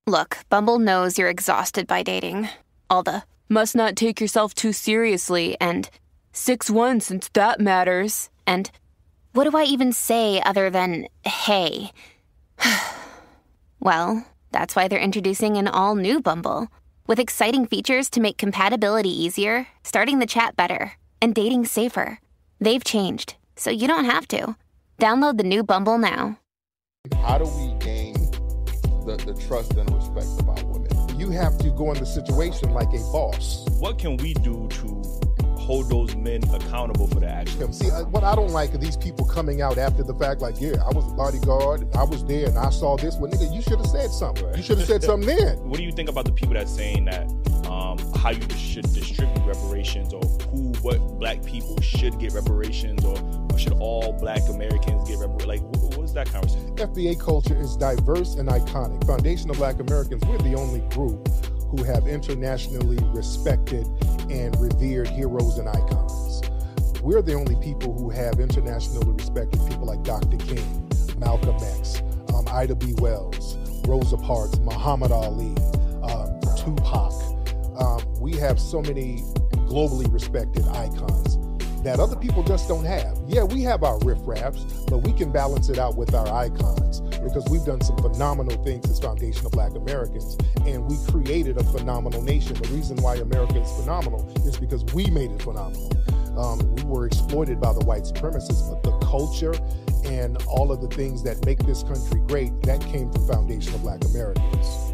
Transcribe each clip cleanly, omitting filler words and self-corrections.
Look, Bumble knows you're exhausted by dating. All the must not take yourself too seriously and 6'1" since that matters. And what do I even say other than hey? Well, that's why they're introducing an all-new Bumble with exciting features to make compatibility easier, starting the chat better, and dating safer. They've changed, so you don't have to. Download the new Bumble now. How do we gain the trust and respect about women? You have to go in the situation like a boss. What can we do to hold those men accountable for their actions? See, what I don't like are these people coming out after the fact like, yeah, I was a bodyguard, I was there, and I saw this. Well, nigga, you should have said something. Right. You should have said something then. What do you think about the people that's saying that how you should distribute reparations, or what black people should get reparations, or should all black Americans get reparations? Like, what's that conversation? FBA culture is diverse and iconic. Foundation of Black Americans, we're the only group who have internationally respected and revered heroes and icons. We're the only people who have internationally respected people like Dr. King, Malcolm X, Ida B. Wells, Rosa Parks, Muhammad Ali, Tupac. We have so many globally respected icons that other people just don't have. Yeah, we have our riffraffs, but we can balance it out with our icons because we've done some phenomenal things as Foundation of Black Americans, and we created a phenomenal nation. The reason why America is phenomenal is because we made it phenomenal. We were exploited by the white supremacists, but the culture and all of the things that make this country great, that came from Foundation of Black Americans.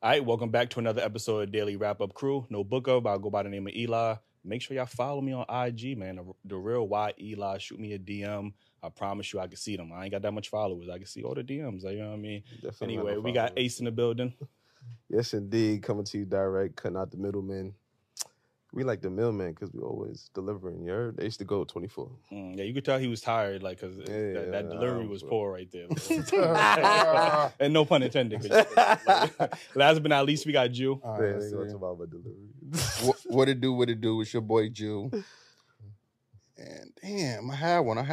All right, welcome back to another episode of Daily Wrap-Up Crew. No book of, I'll go by the name of Eli. Make sure y'all follow me on IG, man. The real Y Eli. Shoot me a DM. I promise you I can see them. I ain't got that much followers. I can see all the DMs. You know what I mean? Definitely. Anyway, we got Ace in the building. Yes, indeed. Coming to you direct, cutting out the middlemen. We like the middlemen because we always delivering. You heard? They used to go 24. Yeah, you could tell he was tired, like, because that delivery was poor right there. And no pun intended. Last but not least, we got Jew. Let's talk about delivery. What it do? It's your boy Jew. And damn, I had one.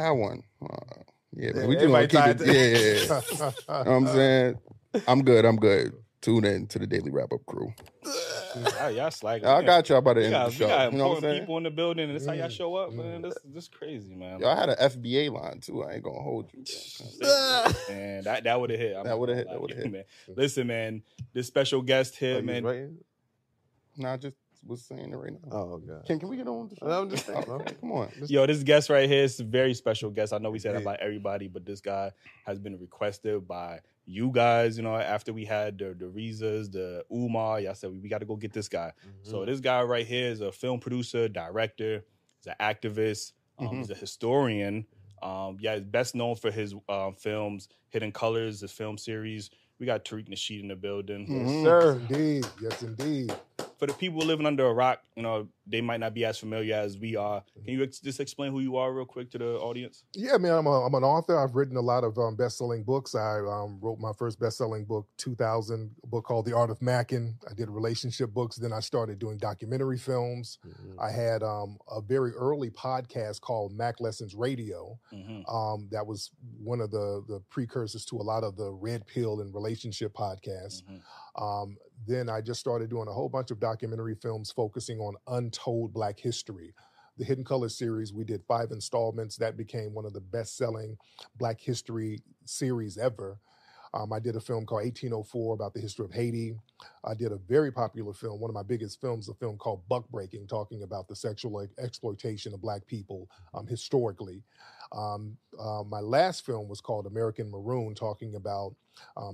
Yeah, but we just gonna keep it. Yeah. You know what I'm saying? I'm good. Tune in to the Daily Wrap-Up Crew. Y'all slacking. I got y'all by the end of the show. We got you know what I'm important saying? people in the building, and that's how y'all show up, man. This crazy, man. Y'all had an FBA line too. I ain't gonna hold you. And that would have hit. That would have hit. Man. Listen, man, this special guest here, man. Right? Nah, just was saying it right now. Oh, God. Can we get on the show? I'm just saying. Okay, come on. Yo, this guest right here is a very special guest. I know we said that about everybody, but this guy has been requested by you guys, you know, after we had the Rizas, the Umar, y'all said we got to go get this guy. So this guy right here is a film producer, director, he's an activist, he's a historian. He's best known for his films, Hidden Colors, his film series. We got Tariq Nasheed in the building. Yes, sir. Indeed. Yes, indeed. For the people living under a rock, you know, they might not be as familiar as we are. Can you just explain who you are real quick to the audience? Yeah, man, I'm an author. I've written a lot of best-selling books. I wrote my first best-selling book, 2000, a book called The Art of Macking. I did relationship books. Then I started doing documentary films. I had a very early podcast called Mac Lessons Radio. That was one of the precursors to a lot of the Red Pill and relationship podcasts. Then I just started doing a whole bunch of documentary films focusing on untold Black history. The Hidden Colors series, we did 5 installments. That became one of the best-selling Black history series ever. I did a film called 1804 about the history of Haiti. I did a very popular film, one of my biggest films, a film called Buck Breaking, talking about the sexual exploitation of Black people historically. My last film was called American Maroon, talking about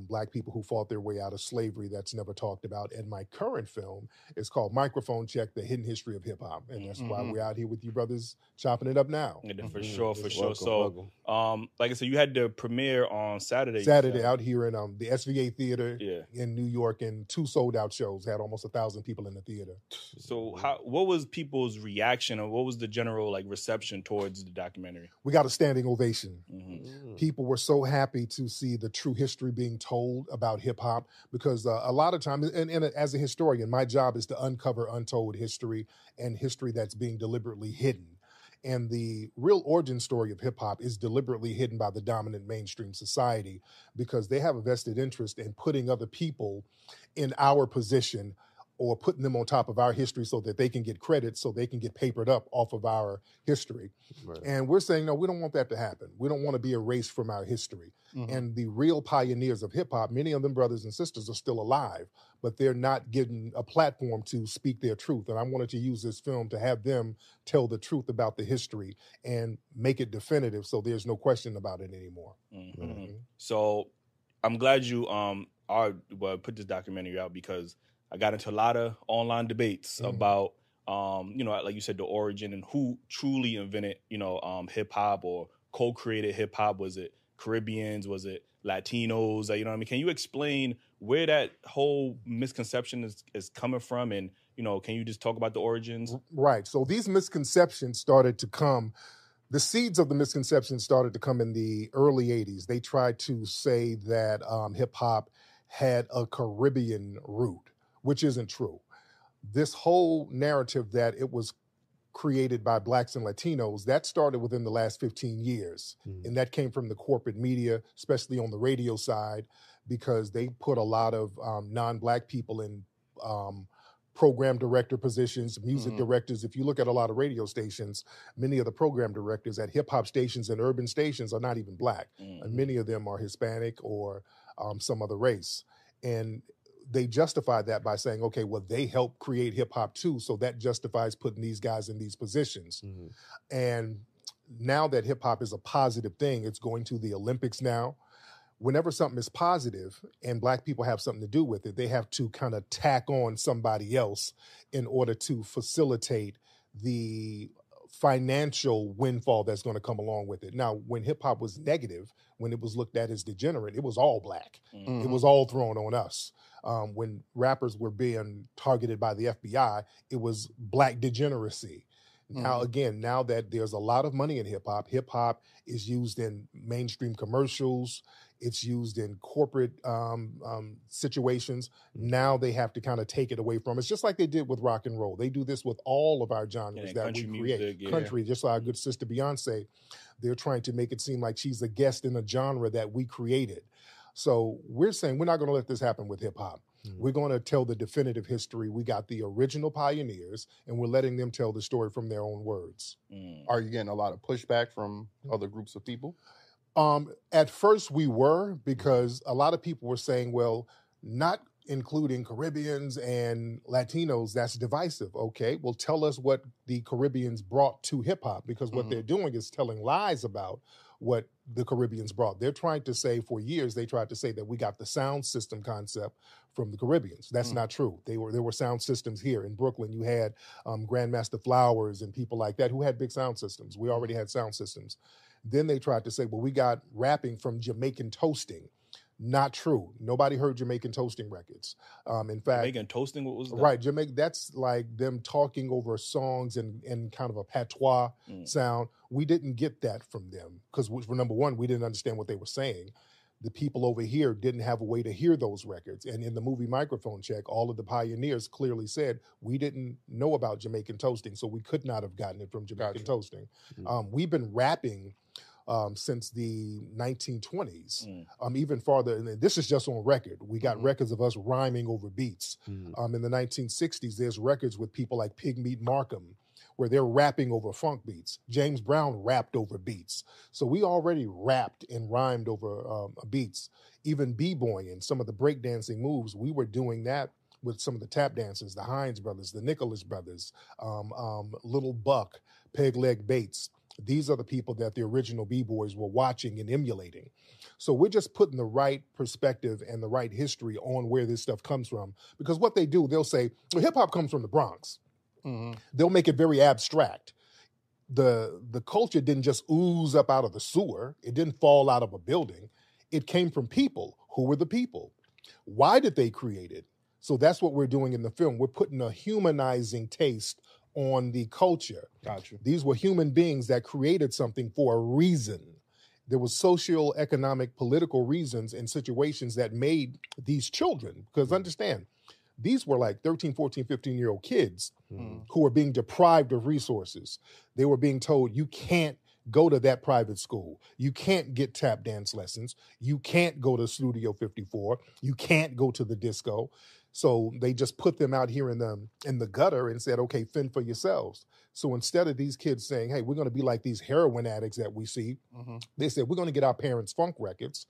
Black people who fought their way out of slavery. That's never talked about. And my current film is called Microphone Check, The Hidden History of Hip Hop. And that's why we're out here with you brothers chopping it up now. Yeah, for sure. Welcome, So, welcome. like I said, you had the premiere on Saturday. Saturday out here in the SVA Theater Yeah. in New York, and 2 sold-out shows. Had almost 1,000 people in the theater. So what was people's reaction, or what was the general reception towards the documentary? We got a standing ovation. Mm-hmm. People were so happy to see the true history being told about hip-hop, because a lot of times, and as a historian, my job is to uncover untold history and history that's being deliberately hidden. And the real origin story of hip-hop is deliberately hidden by the dominant mainstream society, because they have a vested interest in putting other people in our position, or putting them on top of our history so that they can get credit, so they can get papered up off of our history. Right. And we're saying, no, we don't want that to happen. We don't want to be erased from our history. And the real pioneers of hip hop, many of them brothers and sisters, are still alive, but they're not getting a platform to speak their truth. And I wanted to use this film to have them tell the truth about the history and make it definitive, so there's no question about it anymore. So I'm glad you put this documentary out, because I got into a lot of online debates about, like you said, the origin and who truly invented, hip hop or co-created hip hop. Was it Caribbeans? Was it Latinos? You know what I mean? Can you explain where that whole misconception is coming from? And, can you just talk about the origins? Right. So these misconceptions started to come. The seeds of the misconceptions started to come in the early 80s. They tried to say that hip hop had a Caribbean root, which isn't true. This whole narrative that it was created by Blacks and Latinos, that started within the last 15 years. And that came from the corporate media, especially on the radio side, because they put a lot of non-Black people in program director positions, music directors. If you look at a lot of radio stations, many of the program directors at hip hop stations and urban stations are not even Black. And many of them are Hispanic or some other race. And they justify that by saying, okay, well, they helped create hip hop too, so that justifies putting these guys in these positions. And now that hip hop is a positive thing, it's going to the Olympics now. Whenever something is positive and Black people have something to do with it, they have to kind of tack on somebody else in order to facilitate the financial windfall that's going to come along with it. Now, when hip hop was negative, when it was looked at as degenerate, it was all Black. It was all thrown on us. When rappers were being targeted by the FBI, it was Black degeneracy. Now, again, now that there's a lot of money in hip hop is used in mainstream commercials. It's used in corporate situations. Now they have to kind of take it away from us, just like they did with rock and roll. They do this with all of our genres that we create. Music, country, just like our good sister Beyonce, they're trying to make it seem like she's a guest in a genre that we created. So we're saying we're not going to let this happen with hip hop. We're going to tell the definitive history. We got the original pioneers, and we're letting them tell the story from their own words. Are you getting a lot of pushback from other groups of people? At first we were, because a lot of people were saying, well, not including Caribbeans and Latinos, that's divisive. Okay, well, tell us what the Caribbeans brought to hip hop, because what they're doing is telling lies about what the Caribbeans brought. They're trying to say, for years, they tried to say that we got the sound system concept from the Caribbeans. That's not true. There were sound systems here. In Brooklyn, you had Grandmaster Flowers and people like that who had big sound systems. We already had sound systems. Then they tried to say, well, we got rapping from Jamaican toasting. Not true. Nobody heard Jamaican toasting records. In fact, Jamaican toasting, what was that? Right, Jamaica. That's like them talking over songs and kind of a patois sound. We didn't get that from them because, for number one, we didn't understand what they were saying. The people over here didn't have a way to hear those records. And in the movie Microphone Check, all of the pioneers clearly said we didn't know about Jamaican toasting, so we could not have gotten it from Jamaican toasting. We've been rapping since the 1920s, even farther. And this is just on record. We got records of us rhyming over beats. In the 1960s, there's records with people like Pigmeat Markham, where they're rapping over funk beats. James Brown rapped over beats. So we already rapped and rhymed over beats. Even b-boying, some of the breakdancing moves, we were doing that with some of the tap dancers, the Hines brothers, the Nicholas brothers, Little Buck, Peg Leg Bates. These are the people that the original B-boys were watching and emulating. So we're just putting the right perspective and the right history on where this stuff comes from. Because what they do, they'll say, well, hip-hop comes from the Bronx. They'll make it very abstract. The culture didn't just ooze up out of the sewer. It didn't fall out of a building. It came from people. Who were the people? Why did they create it? So that's what we're doing in the film. We're putting a humanizing taste on the culture. Gotcha. These were human beings that created something for a reason. There was social, economic, political reasons and situations that made these children, because understand, these were like 13, 14, 15-year-old kids who were being deprived of resources. They were being told, you can't go to that private school. You can't get tap dance lessons. You can't go to Studio 54. You can't go to the disco. So they just put them out here in the gutter and said, okay, fend for yourselves. So instead of these kids saying, hey, we're going to be like these heroin addicts that we see, they said, we're going to get our parents' funk records,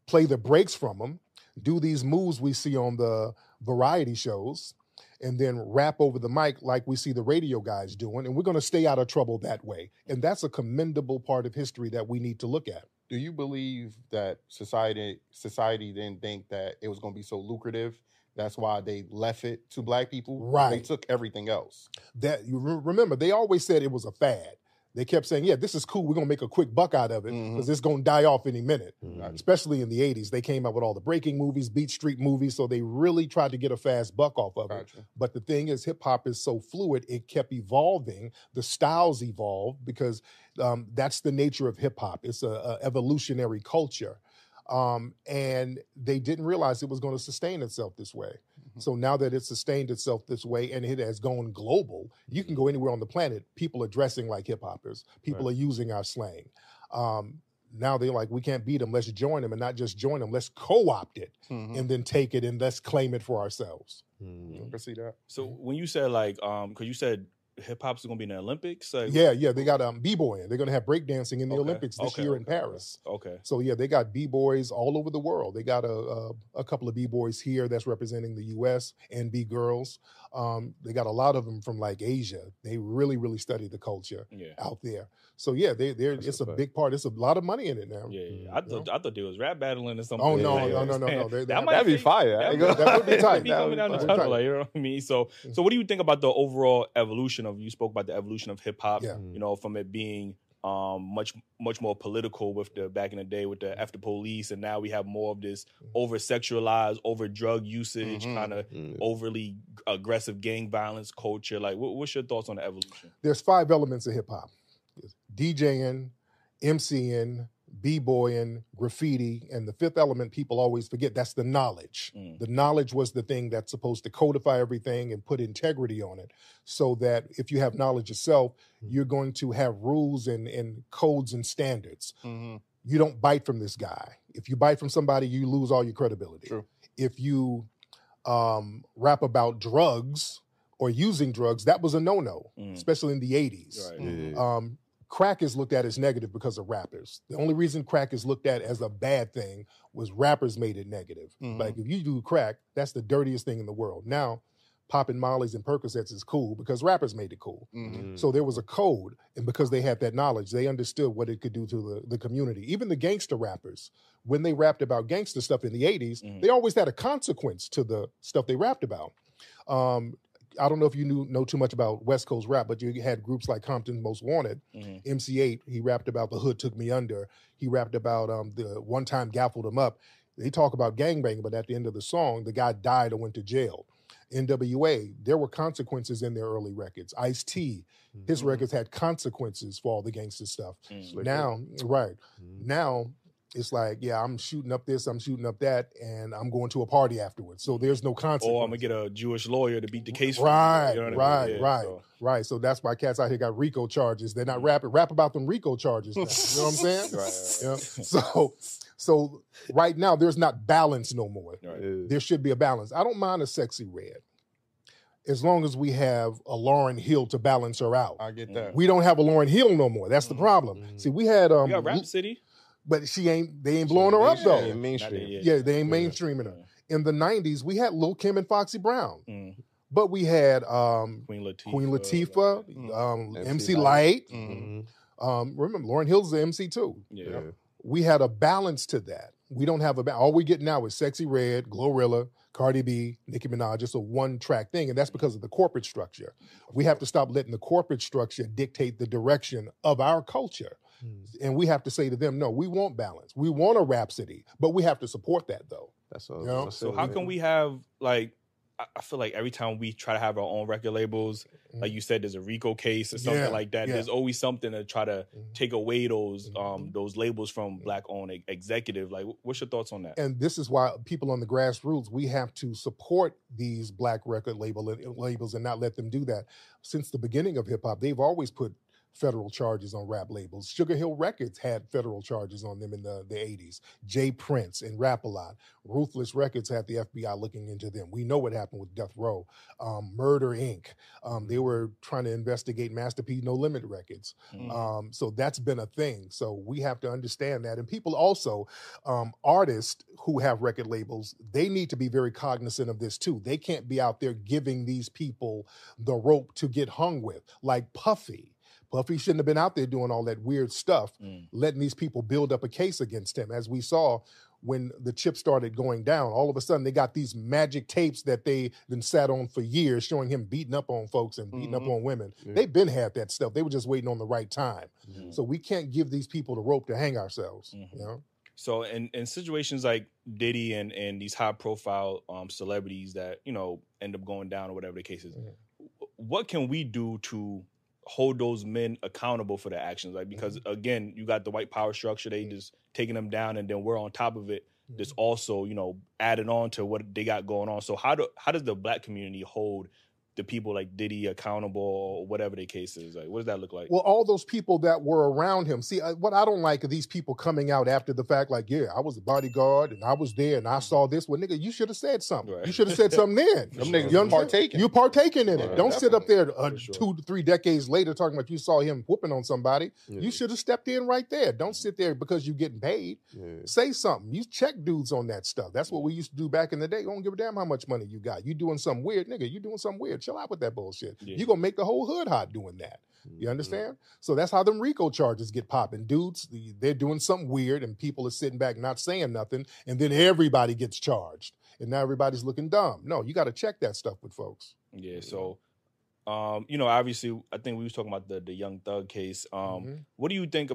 play the breaks from them, do these moves we see on the variety shows, and then rap over the mic like we see the radio guys doing, and we're going to stay out of trouble that way. And that's a commendable part of history that we need to look at. Do you believe that society didn't think that it was going to be so lucrative? That's why they left it to Black people? Right. They took everything else. That you remember, they always said it was a fad. They kept saying, yeah, this is cool. We're going to make a quick buck out of it because it's going to die off any minute, especially in the 80s. They came out with all the breaking movies, Beat Street movies, so they really tried to get a fast buck off of it. But the thing is, hip-hop is so fluid, it kept evolving. The styles evolved because that's the nature of hip-hop. It's a evolutionary culture. And they didn't realize it was going to sustain itself this way. So now that it's sustained itself this way and it has gone global, you can go anywhere on the planet. People are dressing like hip hoppers. People are using our slang. Now they're like, we can't beat them. Let's join them, and not just join them. Let's co-opt it and then take it and let's claim it for ourselves. I can see that. So when you said like, because you said hip hop's going to be in the Olympics? Like, yeah, they got b-boying. They're going to have breakdancing in the Olympics this year in Paris. So yeah, they got b-boys all over the world. They got a couple of b-boys here that's representing the U.S. and b-girls. They got a lot of them from like Asia. They really, really study the culture out there. So yeah, it's a big part. It's a lot of money in it now. Yeah. I thought there was rap battling or something. Oh no. That'd be fire. That would be tight. You know what I mean? So what do you think about the overall evolution of? You spoke about the evolution of hip hop. You know, from it being much more political with the back in the day with the F the police, and now we have more of this over sexualized, over drug usage, kind of overly aggressive gang violence culture. Like, what's your thoughts on the evolution? There's 5 elements of hip hop: DJing, MCing, b-boying, graffiti, and the 5th element people always forget, that's the knowledge. The knowledge was the thing that's supposed to codify everything and put integrity on it, so that if you have knowledge yourself, you're going to have rules and codes and standards. You don't bite from this guy. If you bite from somebody, you lose all your credibility. True. If you rap about drugs or using drugs, that was a no-no, especially in the 80s. Crack is looked at as negative because of rappers. The only reason crack is looked at as a bad thing was rappers made it negative. Like, if you do crack, that's the dirtiest thing in the world. Now, popping Mollies and Percocets is cool because rappers made it cool. So there was a code, and because they had that knowledge, they understood what it could do to the community. Even the gangster rappers, when they rapped about gangster stuff in the 80s, they always had a consequence to the stuff they rapped about. I don't know if you know too much about West Coast rap, but you had groups like Compton's Most Wanted, MC8. He rapped about the hood took me under. He rapped about the one time gaffled him up. They talk about gangbanging, but at the end of the song, the guy died or went to jail. NWA, there were consequences in their early records. Ice-T, his records had consequences for all the gangster stuff. Now, now it's like, yeah, I'm shooting up this, I'm shooting up that, and I'm going to a party afterwards. So there's no consequence. Or I'm going to get a Jewish lawyer to beat the case for me. You know what I mean? Right. So that's why cats out here got RICO charges. They're not rapping. Rap about them RICO charges now. You know what I'm saying? So right now, there's not balance no more. There should be a balance. I don't mind a sexy red, as long as we have a Lauryn Hill to balance her out. I get that. We don't have a Lauryn Hill no more. That's the problem. See, we had we got Rap City. But they ain't blowing her up though. They mainstream. Yeah, they ain't mainstreaming her. In the 90s, we had Lil' Kim and Foxy Brown. But we had Queen Latifah, MC Lyte, Remember, Lauryn Hill's the MC too. Yeah. We had a balance to that. We don't have all we get now is Sexy Red, Glorilla, Cardi B, Nicki Minaj, just a one-track thing, and that's because of the corporate structure. We have to stop letting the corporate structure dictate the direction of our culture. And we have to say to them, no, we want balance. We want a Rhapsody, but we have to support that, though. That's all. You know? So how can we have, like, I feel like every time we try to have our own record labels, like you said, there's a RICO case or something like that. There's always something to try to take away those labels from Black-owned executive. Like, what's your thoughts on that? And this is why people on the grassroots, we have to support these Black record labels and not let them do that. Since the beginning of hip-hop, they've always put federal charges on rap labels. Sugar Hill Records had federal charges on them in the 80s. Jay Prince and Rap-A-Lot. Ruthless Records had the FBI looking into them. We know what happened with Death Row. Murder, Inc. They were trying to investigate Master P No Limit Records. So that's been a thing. So we have to understand that. And people also, artists who have record labels, they need to be very cognizant of this too. They can't be out there giving these people the rope to get hung with, like Puffy. Puffy shouldn't have been out there doing all that weird stuff, letting these people build up a case against him. As we saw when the chips started going down, all of a sudden they got these magic tapes that they then sat on for years, showing him beating up on folks and beating up on women. They've been had that stuff. They were just waiting on the right time. So we can't give these people the rope to hang ourselves. You know? So in situations like Diddy and these high profile celebrities that, you know, end up going down or whatever the case is, what can we do to hold those men accountable for their actions? Like, because again, you got the white power structure, they just taking them down, and then we're on top of it, just also, you know, adding on to what they got going on. So how does the Black community hold the people like Diddy accountable or whatever the case is? Like, what does that look like? Well, all those people that were around him. See, what I don't like are these people coming out after the fact like, yeah, I was a bodyguard and I was there and I saw this. Well, nigga, you should have said something. You should have said something then. Them niggas partaking. You partaking in it. Don't sit up there 2 to 3 decades later talking about you saw him whooping on somebody. You should have stepped in right there. Don't sit there because you're getting paid. Say something. You check dudes on that stuff. That's what we used to do back in the day. You don't give a damn how much money you got. You doing something weird, nigga. You doing something weird. Chill out with that bullshit. You're going to make the whole hood hot doing that. You understand? So that's how them RICO charges get popping. Dudes, they're doing something weird and people are sitting back not saying nothing, and then everybody gets charged. And now everybody's looking dumb. No, you got to check that stuff with folks. Yeah, so, you know, obviously, I think we was talking about the Young Thug case. What do you think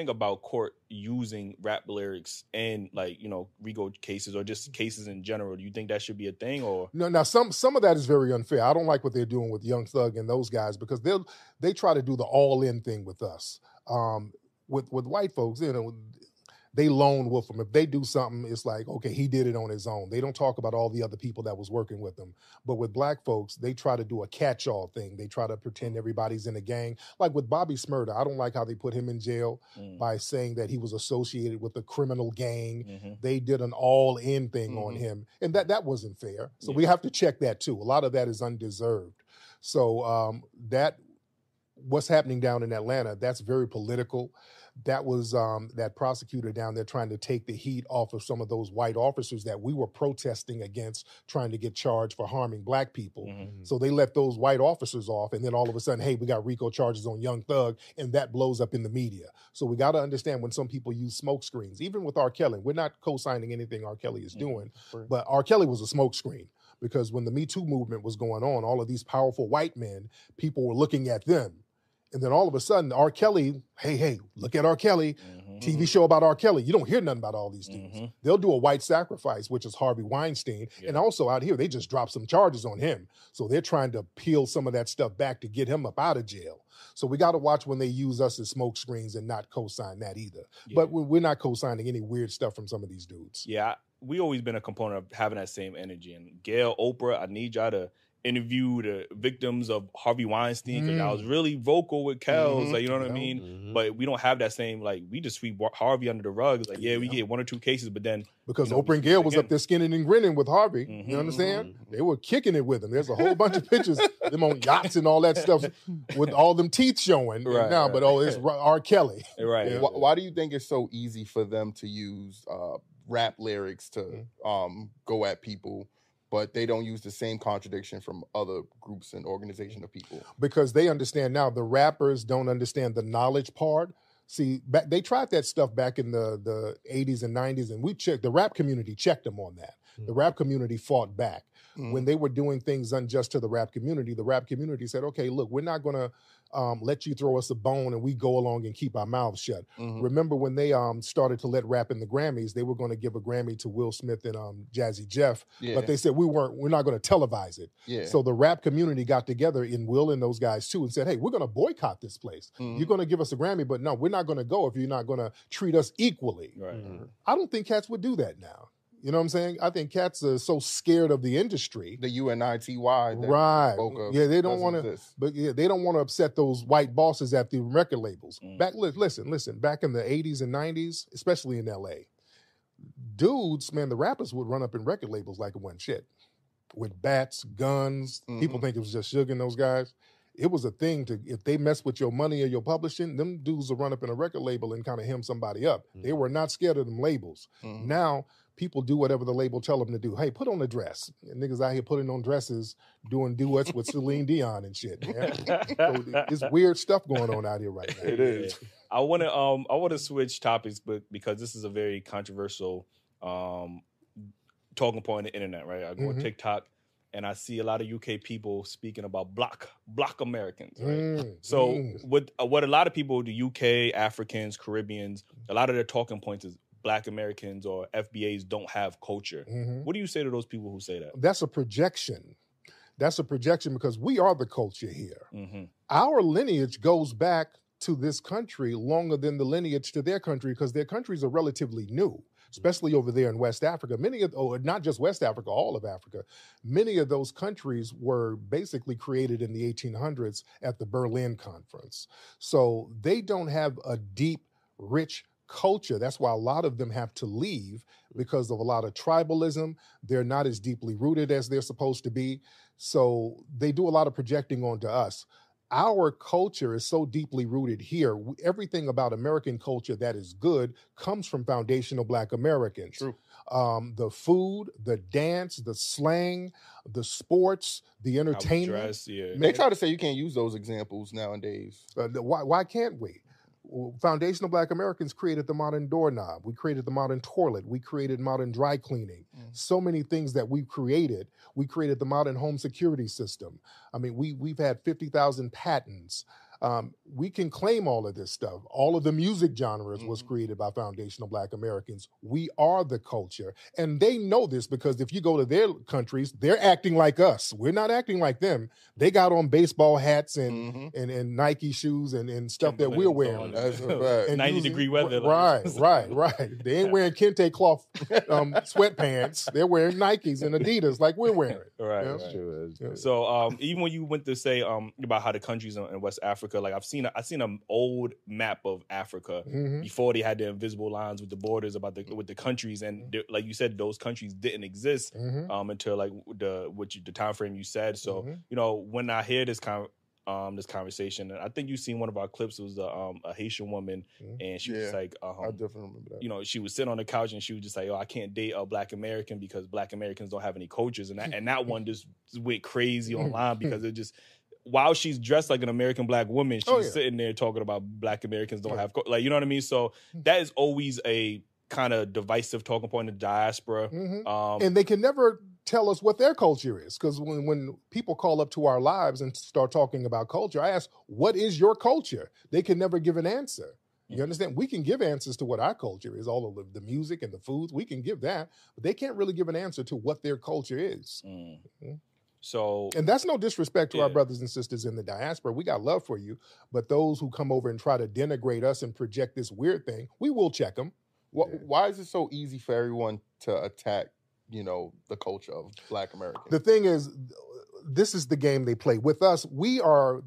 about court using rap lyrics and, like, you know, RICO cases or just cases in general? Do you think that should be a thing? Or no? Now some of that is very unfair. I don't like what they're doing with Young Thug and those guys because they try to do the all-in thing with us. With white folks, you know, they lone wolf them. If they do something, it's like, okay, he did it on his own. They don't talk about all the other people that was working with them. But with Black folks, they try to do a catch-all thing. They try to pretend everybody's in a gang. Like with Bobby Shmurda, I don't like how they put him in jail by saying that he was associated with a criminal gang. They did an all-in thing on him. And that wasn't fair. So we have to check that too. A lot of that is undeserved. So what's happening down in Atlanta, that's very political. That was that prosecutor down there trying to take the heat off of some of those white officers that we were protesting against, trying to get charged for harming Black people. So they let those white officers off, and then all of a sudden, hey, we got RICO charges on Young Thug, and that blows up in the media. So we got to understand when some people use smoke screens, even with R. Kelly, we're not co-signing anything R. Kelly is doing, but R. Kelly was a smoke screen. Because when the Me Too movement was going on, all of these powerful white men, people were looking at them. And then all of a sudden, R. Kelly, hey, look at R. Kelly, TV show about R. Kelly. You don't hear nothing about all these dudes. They'll do a white sacrifice, which is Harvey Weinstein. And also out here, they just dropped some charges on him. So they're trying to peel some of that stuff back to get him up out of jail. So we got to watch when they use us as smoke screens and not co-sign that either. But we're not co-signing any weird stuff from some of these dudes. Yeah, we always been a component of having that same energy. And Gail, Oprah, I need y'all to interview the victims of Harvey Weinstein because I was really vocal with Kels, like, you know what I mean? But we don't have that same, like, we just sweep Harvey under the rug. It's like, we get 1 or 2 cases, but then because Oprah and Gail was up there skinning and grinning with Harvey, you understand? They were kicking it with him. There's a whole bunch of pictures them on yachts and all that stuff with all them teeth showing now, but it's R. Kelly. Right. Why do you think it's so easy for them to use rap lyrics to go at people but they don't use the same contradiction from other groups and organization of people. Because they understand now the rappers don't understand the knowledge part. See, they tried that stuff back in the 80s and 90s, and the rap community checked them on that. The rap community fought back. When they were doing things unjust to the rap community said, okay, look, we're not going to let you throw us a bone and we go along and keep our mouths shut. Remember when they started to let rap in the Grammys, they were going to give a Grammy to Will Smith and Jazzy Jeff, but they said we're not going to televise it. So the rap community got together, in Will and those guys too, and said, hey, we're going to boycott this place. You're going to give us a Grammy, but no, we're not going to go if you're not going to treat us equally. I don't think cats would do that now. You know what I'm saying? I think cats are so scared of the industry. The UNITY. Right. Yeah, they don't want to. But yeah, they don't want to upset those white bosses at the record labels. Listen. Back in the 80s and 90s, especially in LA, dudes, man, the rappers would run up in record labels like it wasn't shit, with bats, guns. People think it was just Suge and those guys. It was a thing if they mess with your money or your publishing, them dudes will run up in a record label and kind of hem somebody up. They were not scared of them labels. Now, people do whatever the label tell them to do. Hey, put on a dress. And niggas out here putting on dresses, doing duets with Celine Dion and shit, man. So it's weird stuff going on out here right now. It is. I want to switch topics, but because this is a very controversial talking point on the internet, right? I go on TikTok and I see a lot of UK people speaking about black Americans, right? So what a lot of people, the UK, Africans, Caribbeans, a lot of their talking points is Black Americans or FBAs don't have culture. What do you say to those people who say that? That's a projection. That's a projection because we are the culture here. Our lineage goes back to this country longer than the lineage to their country because their countries are relatively new, especially over there in West Africa. Not just West Africa, all of Africa. Many of those countries were basically created in the 1800s at the Berlin Conference. So they don't have a deep, rich culture. That's why a lot of them have to leave because of a lot of tribalism. They're not as deeply rooted as they're supposed to be. So they do a lot of projecting onto us. Our culture is so deeply rooted here. Everything about American culture that is good comes from foundational Black Americans. True. The food, the dance, the slang, the sports, the entertainment. Dress, yeah. They try to say you can't use those examples nowadays. Why can't we? Foundational Black Americans created the modern doorknob. We created the modern toilet. We created modern dry cleaning. So many things that we created. We created the modern home security system. I mean, we've had 50,000 patents. We can claim all of this stuff. All of the music genres was created by foundational Black Americans. We are the culture. And they know this because if you go to their countries, they're acting like us. We're not acting like them. They got on baseball hats and Nike shoes and stuff that we're wearing. That's right. 90-degree weather. Right. They ain't wearing kente cloth sweatpants. They're wearing Nikes and Adidas like we're wearing. Right. You know? That's true. So even when you went to say about how the countries in West Africa, like I've seen an old map of Africa before they had the invisible lines with the borders with the countries, and like you said, those countries didn't exist until like the time frame you said. So you know, when I hear this conversation, and I think you seen one of our clips, was a Haitian woman, and she was like, I definitely remember that. You know, she was sitting on the couch and she was just like, "Oh, I can't date a Black American because Black Americans don't have any cultures," and that one just went crazy online because it just. While she's dressed like an American Black woman, she's sitting there talking about Black Americans don't have, like, you know what I mean? So that is always a kind of divisive talking point in the diaspora. And they can never tell us what their culture is. Because when people call up to our lives and start talking about culture, I ask, what is your culture? They can never give an answer. You understand? We can give answers to what our culture is, all of the music and the foods. We can give that. But they can't really give an answer to what their culture is. So, and that's no disrespect to our brothers and sisters in the diaspora. We got love for you, but those who come over and try to denigrate us and project this weird thing, we will check them. Why is it so easy for everyone to attack, you know, the culture of Black Americans? The thing is, this is the game they play with us. We are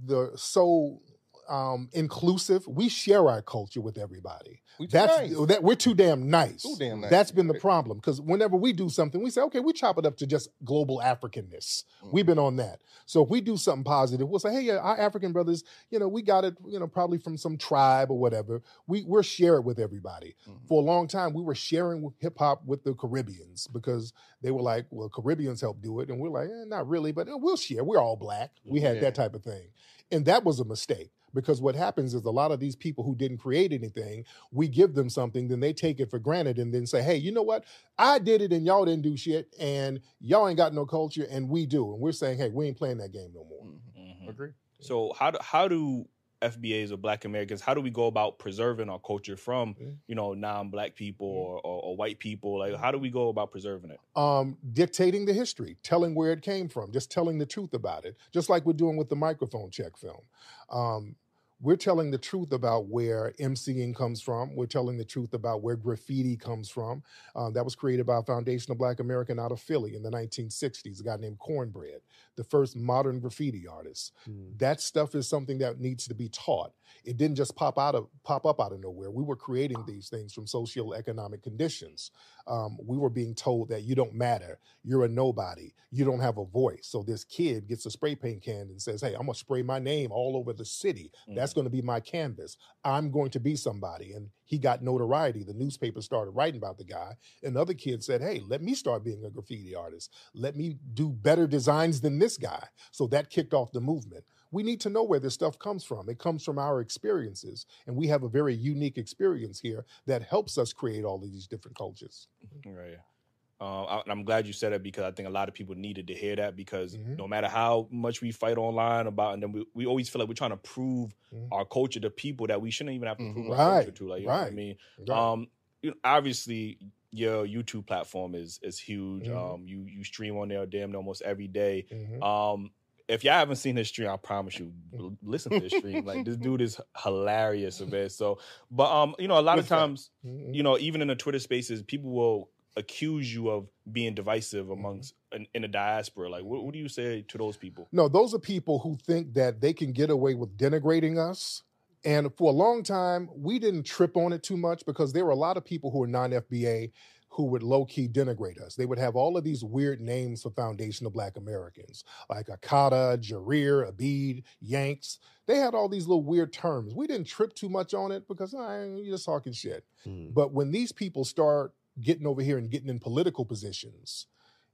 inclusive. We share our culture with everybody. We're too damn nice. Too damn nice. That's been the problem, because whenever we do something, we say, okay, we chop it up to just global Africanness. We've been on that. So if we do something positive, we'll say, hey, our African brothers, we got it, probably from some tribe or whatever. We'll share it with everybody. For a long time, we were sharing hip hop with the Caribbeans, because they were like, well, Caribbeans help do it. And we're like, not really, but we'll share. We're all black. We had that type of thing. And that was a mistake. Because what happens is a lot of these people who didn't create anything, we give them something, then they take it for granted and then say, hey, you know what? I did it and y'all didn't do shit, and y'all ain't got no culture and we do. And we're saying, hey, we ain't playing that game no more. Agree. So how do FBAs or Black Americans, how do we go about preserving our culture from, non-Black people or white people? Like, how do we go about preserving it? Dictating the history, telling where it came from, just telling the truth about it, just like we're doing with the microphone check film. We're telling the truth about where MCing comes from. We're telling the truth about where graffiti comes from. That was created by a Foundation of Black American out of Philly in the 1960s, a guy named Cornbread, the first modern graffiti artist. That stuff is something that needs to be taught. It didn't just pop up out of nowhere. We were creating these things from socioeconomic conditions. We were being told that you don't matter, you're a nobody, you don't have a voice. So this kid gets a spray paint can and says, hey, I'm gonna spray my name all over the city. That's gonna be my canvas. I'm going to be somebody. And he got notoriety. The newspaper started writing about the guy. And other kids said, hey, let me start being a graffiti artist. Let me do better designs than this guy. So that kicked off the movement. We need to know where this stuff comes from. It comes from our experiences. And we have a very unique experience here that helps us create all of these different cultures. Right. I'm glad you said it, because I think a lot of people needed to hear that, because no matter how much we fight online about, and then we always feel like we're trying to prove our culture to people that we shouldn't even have to prove our culture to. Like, you know what I mean? Obviously, your YouTube platform is huge. You stream on there damn almost every day. If y'all haven't seen his stream, I promise you, listen to his stream. Like, this dude is hilarious, man. So, but a lot of times, even in the Twitter spaces, people will accuse you of being divisive amongst in the diaspora. Like, what do you say to those people? No, those are people who think that they can get away with denigrating us. And for a long time, we didn't trip on it too much, because there were a lot of people who were non-FBA who would low-key denigrate us. They would have all of these weird names for Foundation of Black Americans, like Akata, Jarir, Abid, Yanks. They had all these little weird terms. We didn't trip too much on it, because you're just talking shit. But when these people start getting over here and getting in political positions,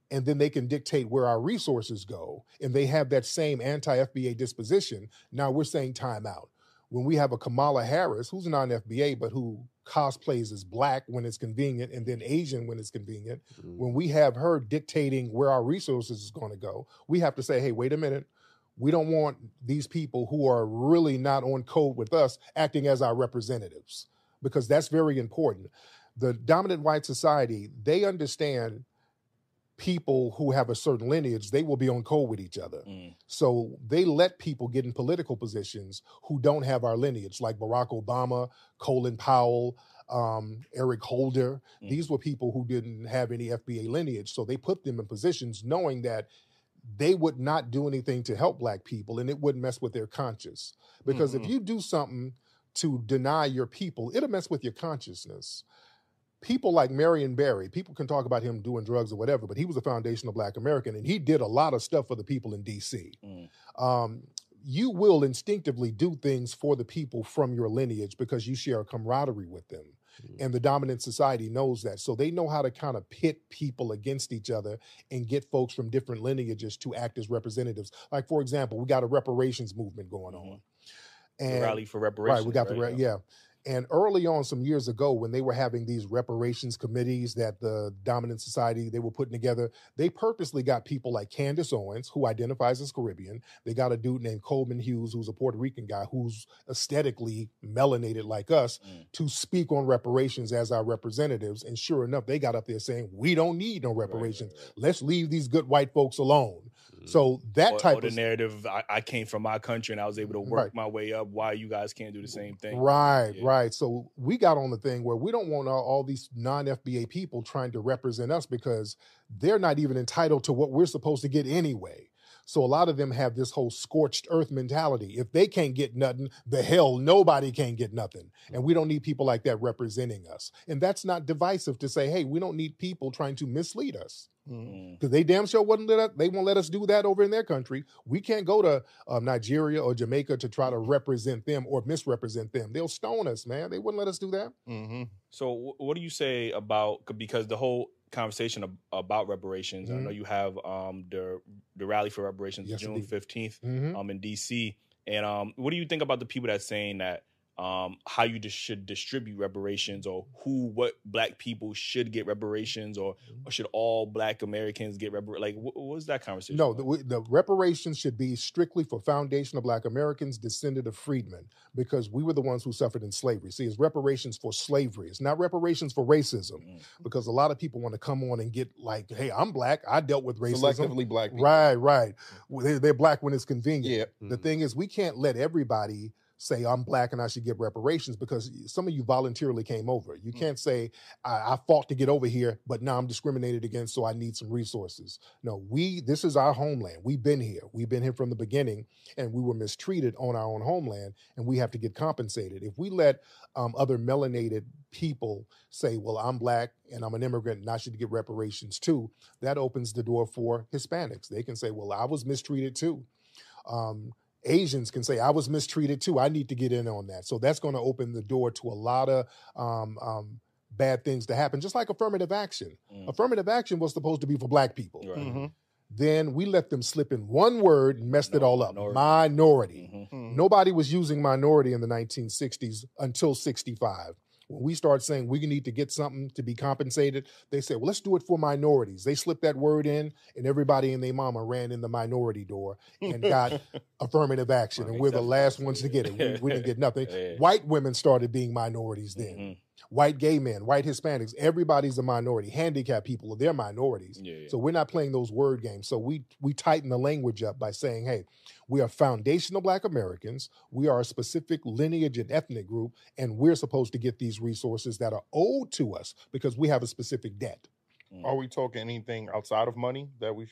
and then they can dictate where our resources go, and they have that same anti-FBA disposition, now we're saying time out. When we have a Kamala Harris, who's non-FBA, but who cosplays as Black when it's convenient, and then Asian when it's convenient, when we have her dictating where our resources is going to go, we have to say, hey, wait a minute. We don't want these people who are really not on code with us acting as our representatives, because that's very important. The dominant white society, they understand people who have a certain lineage, they will be on code with each other. So they let people get in political positions who don't have our lineage, like Barack Obama, Colin Powell, Eric Holder. These were people who didn't have any FBA lineage. So they put them in positions knowing that they would not do anything to help Black people, and it wouldn't mess with their conscience. Because if you do something to deny your people, it'll mess with your consciousness. People like Marion Barry, people can talk about him doing drugs or whatever, but he was a foundational Black American, and he did a lot of stuff for the people in D.C. You will instinctively do things for the people from your lineage because you share a camaraderie with them. And the dominant society knows that. So they know how to kind of pit people against each other and get folks from different lineages to act as representatives. Like, for example, we got a reparations movement going on. And, the rally for reparations. Right, we got yeah. And early on, some years ago, when they were having these reparations committees that the dominant society, they were putting together, they purposely got people like Candace Owens, who identifies as Caribbean. They got a dude named Coleman Hughes, who's a Puerto Rican guy, who's aesthetically melanated like us, to speak on reparations as our representatives. And sure enough, they got up there saying, we don't need no reparations. Let's leave these good white folks alone. So that type of... the narrative, I came from my country and I was able to work my way up. Why you guys can't do the same thing? Right. So we got on the thing where we don't want all these non-FBA people trying to represent us because they're not even entitled to what we're supposed to get anyway. So a lot of them have this whole scorched earth mentality. If they can't get nothing, the hell nobody can get nothing. And we don't need people like that representing us. And that's not divisive to say, hey, we don't need people trying to mislead us. Because they damn sure they won't let us do that over in their country. We can't go to Nigeria or Jamaica to try to represent them or misrepresent them. They'll stone us, man. They wouldn't let us do that. Mm-hmm. So what do you say about, because the whole conversation about reparations, I know you have the rally for reparations June 15th in D.C. And what do you think about the people that's saying that how you should distribute reparations, or what black people should get reparations, or should all black Americans get reparations? Like, what was that conversation? No, the reparations should be strictly for foundational black Americans, descended of freedmen, because we were the ones who suffered in slavery. See, it's reparations for slavery. It's not reparations for racism, because a lot of people want to come on and get like, hey, I'm black. I dealt with racism. Selectively black people. Right. They're black when it's convenient. Yeah. The thing is, we can't let everybody say I'm black and I should get reparations, because some of you voluntarily came over. You can't say I fought to get over here, but now I'm discriminated against, so I need some resources. No, this is our homeland. We've been here. We've been here from the beginning, and we were mistreated on our own homeland, and we have to get compensated. If we let other melanated people say, well, I'm black and I'm an immigrant and I should get reparations too, that opens the door for Hispanics. They can say, well, I was mistreated too. Asians can say, I was mistreated too. I need to get in on that. So that's going to open the door to a lot of bad things to happen, just like affirmative action. Affirmative action was supposed to be for black people. Right. Then we let them slip in one word and messed it all up. Minority. Nobody was using minority in the 1960s until 65. When we start saying we need to get something to be compensated, they say, well, let's do it for minorities. They slipped that word in, and everybody and their mama ran in the minority door and got affirmative action. And we're the last ones to get it. We didn't get nothing. White women started being minorities then. White gay men, white Hispanics, everybody's a minority. Handicapped people, they're minorities. So we're not playing those word games. So we tighten the language up by saying, hey, we are foundational black Americans. We are a specific lineage and ethnic group, and we're supposed to get these resources that are owed to us because we have a specific debt. Are we talking anything outside of money that we?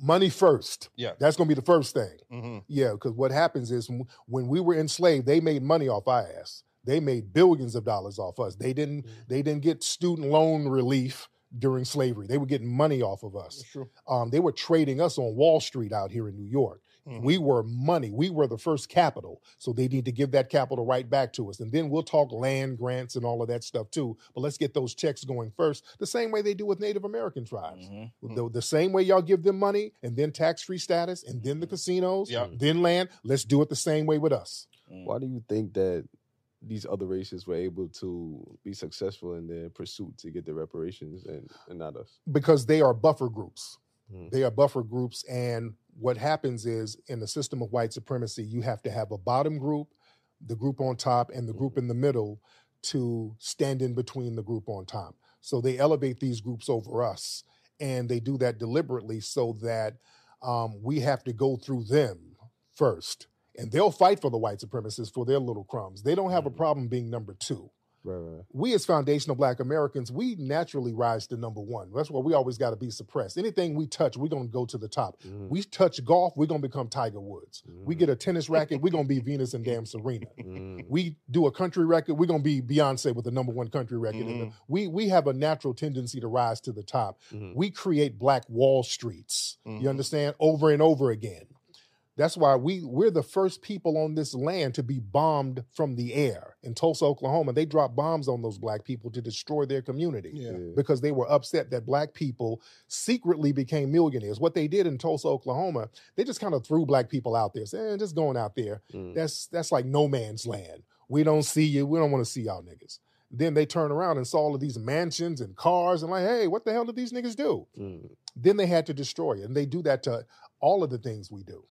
Money first. Yeah. That's going to be the first thing. Yeah, because what happens is when we were enslaved, they made money off our ass. They made billions of dollars off us. They didn't get student loan relief during slavery. They were getting money off of us. That's true. They were trading us on Wall Street out here in New York. We were money. We were the first capital. So they need to give that capital right back to us. And then we'll talk land grants and all of that stuff too. But let's get those checks going first, the same way they do with Native American tribes. The same way y'all give them money and then tax-free status and then the casinos, then land. Let's do it the same way with us. Why do you think that these other races were able to be successful in their pursuit to get the reparations and not us? Because they are buffer groups. They are buffer groups, and what happens is in the system of white supremacy, you have to have a bottom group, the group on top, and the group in the middle to stand in between the group on top. So they elevate these groups over us, and they do that deliberately so that we have to go through them first. And they'll fight for the white supremacists for their little crumbs. They don't have a problem being number two. Right. We as foundational black Americans, we naturally rise to number one. That's why we always got to be suppressed. Anything we touch, we're going to go to the top. We touch golf, we're going to become Tiger Woods. We get a tennis racket, we're going to be Venus and damn Serena. We do a country record, we're going to be Beyonce with the number one country record. We have a natural tendency to rise to the top. We create black Wall Streets, you understand, over and over again. That's why we're the first people on this land to be bombed from the air. In Tulsa, Oklahoma, they dropped bombs on those black people to destroy their community because they were upset that black people secretly became millionaires. What they did in Tulsa, Oklahoma, they just kind of threw black people out there, saying, just going out there. That's like no man's land. We don't see you. We don't want to see y'all niggas. Then they turn around and saw all of these mansions and cars and like, hey, what the hell did these niggas do? Then they had to destroy it. And they do that to all of the things we do.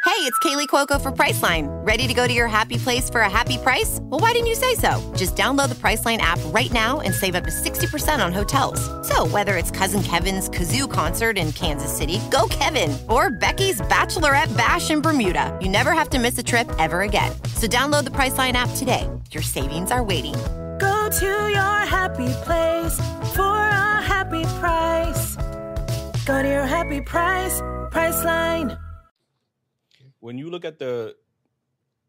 Hey, it's Kaylee Cuoco for Priceline. Ready to go to your happy place for a happy price? Well, why didn't you say so? Just download the Priceline app right now and save up to 60% on hotels. So whether it's Cousin Kevin's Kazoo Concert in Kansas City, go Kevin, or Becky's Bachelorette Bash in Bermuda, you never have to miss a trip ever again. So download the Priceline app today. Your savings are waiting. Go to your happy place for a happy price. Go to your happy price, Priceline. When you look at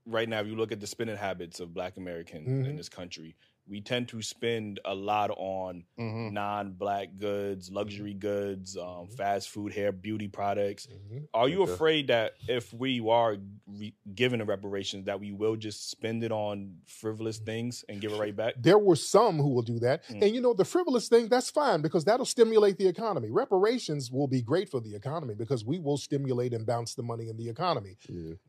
right now, if you look at the spending habits of Black Americans in this country, we tend to spend a lot on non-Black goods, luxury goods, fast food, hair, beauty products. Are you afraid that if we are given a reparations, that we will just spend it on frivolous things and give it right back? There were some who will do that. And, the frivolous thing, that's fine because that'll stimulate the economy. Reparations will be great for the economy because we will stimulate and bounce the money in the economy.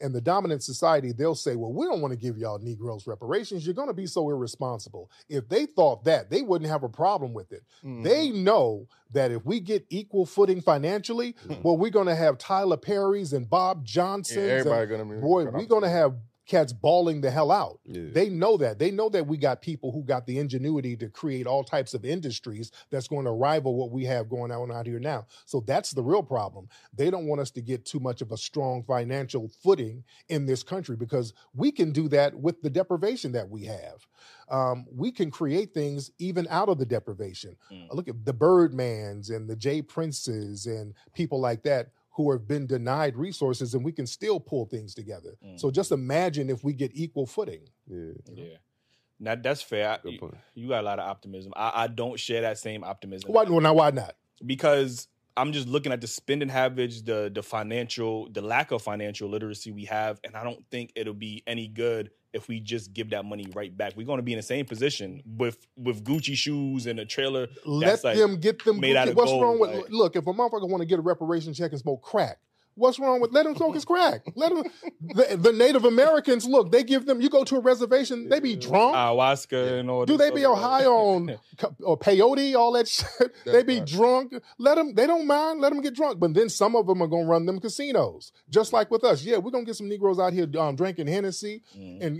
And the dominant society, they'll say, well, we don't want to give y'all Negroes reparations. You're going to be so irresponsible. If they thought that, they wouldn't have a problem with it. They know that if we get equal footing financially, well, we're going to have Tyler Perry's and Bob Johnson's. Everybody going to be. Boy, we're going to have cats bawling the hell out. They know that. They know that we got people who got the ingenuity to create all types of industries that's going to rival what we have going on out here now. So that's the real problem. They don't want us to get too much of a strong financial footing in this country because we can do that with the deprivation that we have. We can create things even out of the deprivation. Look at the Birdmans and the Jay Princes and people like that who have been denied resources, and we can still pull things together. So just imagine if we get equal footing. Now, that's fair. You got a lot of optimism. I don't share that same optimism. Why not? Because I'm just looking at the spending habits, the lack of financial literacy we have, and I don't think it'll be any good if we just give that money right back. We're going to be in the same position with Gucci shoes and a trailer. Let them get them. Made out of What's gold, wrong with? Look, if a motherfucker want to get a reparation check and smoke crack, what's wrong with? Let him smoke his crack. Let him. The Native Americans, look, they give them. You go to a reservation, they be drunk. Ayahuasca and all. Do they be high on or peyote, all that shit? They be drunk. Let them. They don't mind. Let them get drunk. But then some of them are gonna run them casinos, just like with us. Yeah, we're gonna get some Negroes out here drinking Hennessy and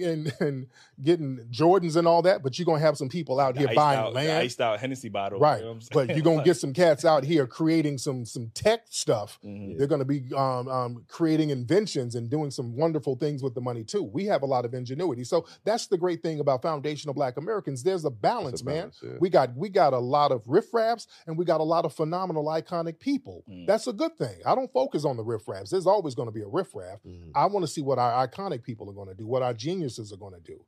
getting Jordans and all that. But you're gonna have some people out here buying land, iced out Hennessy bottle, right? You know but you're gonna get some cats out here creating some tech stuff. They're gonna be creating inventions and doing some wonderful things with the money too. We have a lot of ingenuity. So that's the great thing about foundational Black Americans. There's a balance, man. We got a lot of riffraffs and we got a lot of phenomenal, iconic people. That's a good thing. I don't focus on the riffraffs. There's always going to be a riffraff. I want to see what our iconic people are going to do, what our geniuses are going to do.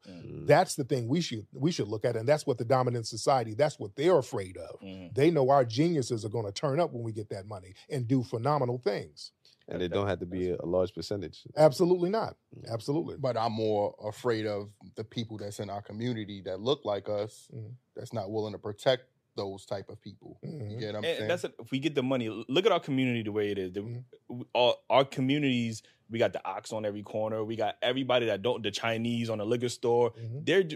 That's the thing we should look at, and that's what the dominant society, that's what they're afraid of. They know our geniuses are going to turn up when we get that money and do phenomenal things. And it don't have to be a large percentage. Absolutely not. Absolutely. But I'm more afraid of the people that's in our community that look like us, that's not willing to protect those type of people. You get what I'm saying? If we get the money, look at our community the way it is. Our communities, we got the ox on every corner. We got everybody the Chinese on the liquor store.